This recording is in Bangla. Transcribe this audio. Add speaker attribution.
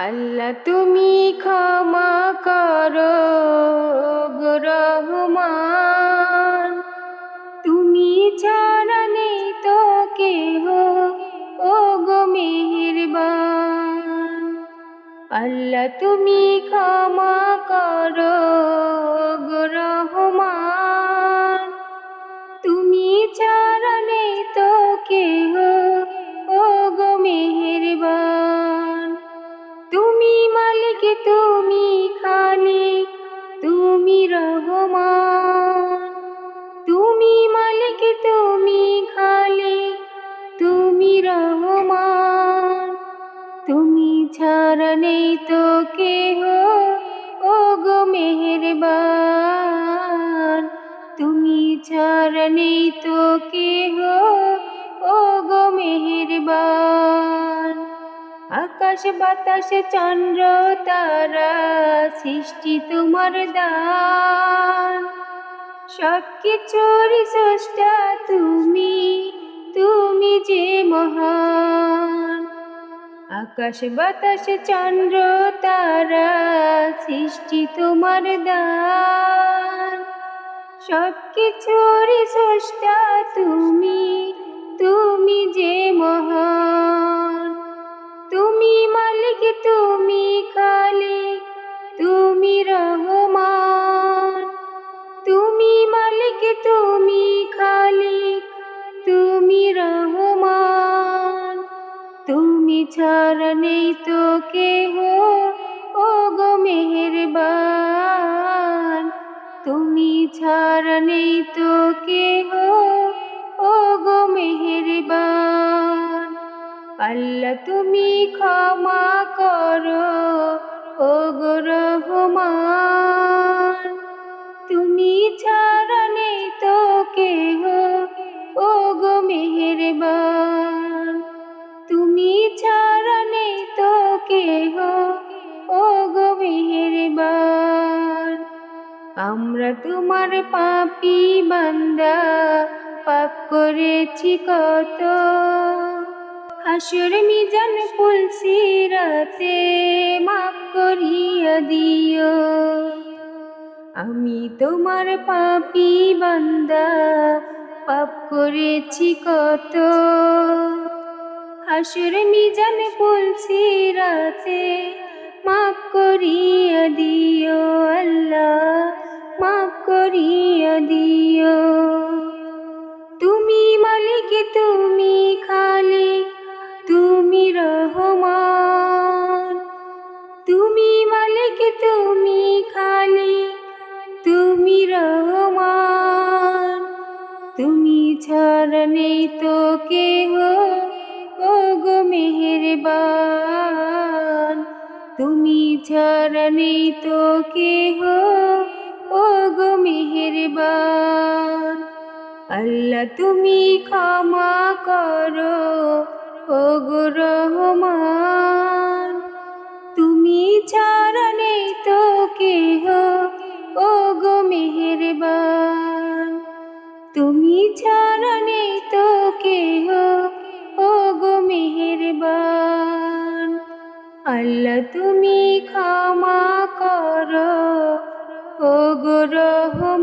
Speaker 1: আল্লাহ তুমি ক্ষমা করো গো রহমান, তুমি ছাড়া নেই তো কেহ ও গো মেহেরবান। আল্লাহ তুমি ক্ষমা করো গো রহমান, তুমি ছাড়া নেই তো কেহ ও গো মেহেরবান। তুমি মালিক, তুমি খালিক, তুমি রহমান। তুমি মালিক, তুমি খালিক, তুমি রহমান। তুমি ছাড়া নেই তো কেহ ও গো মেহেরবান। তুমি ছাড়া নেই তো কেহ ও গো মেহেরবান। আকাশ বাতাস চন্দ্র তারা সৃষ্টি তোমার দান, সবকিছুর স্রষ্টা তুমি, তুমি যে মহান। আকাশ বাতাস চন্দ্র তারা সৃষ্টি তোমার দান, সবকিছুর স্রষ্টা তুমি, তুমি যে মহান। তুমি মালিক, তুমি খালিক, তুমি রহমান। তুমি মালিক, তুমি খালিক, তুমি রহমান। তুমি ছাড়া নেই তো কেহ ও গো মেহেরবান। তুমি ছাড়া নেই তো কেহ ও গো মেহেরবান। আল্লাহ তুমি ক্ষমা করো ও গো রহমান, তুমি ছাড়া নেই তো কেহ ও গো মেহেরবান। তুমি ছাড়া নেই তো কেহ ও গো মেহেরবান। আমরা তোমার পাপী বান্দা, পাপ করেছি কত। হাসর মিজান পুলসিরাতে মাফ করিয়া দিও। আমি তোমার পাপী বান্দা, পাপ করেছি কত। হাসর মিজান পুলসিরাতে মাফ করিয়া দিও আল্লাহ, মাফ করিয়া দিও। তুমি মালিক, তুমি খালিক, তুমি রহমান। তুমি মালিক, তুমি খালিক, তুমি রহমান। তুমি ছাড়া নেই তো কেহ ও গো মেহেরবান। তুমি ছাড়া নেই তো কেহ ও গো মেহেরবান। আল্লাহ তুমি ক্ষমা করো ও গো রহমান, তুমি ছাড়া নেই তো কেহ ও গো মেহেরবান। তুমি ছাড়া নেই তো কেহ ও গো মেহেরবান। আল্লাহ তুমি ক্ষমা করো ও গো রহমান।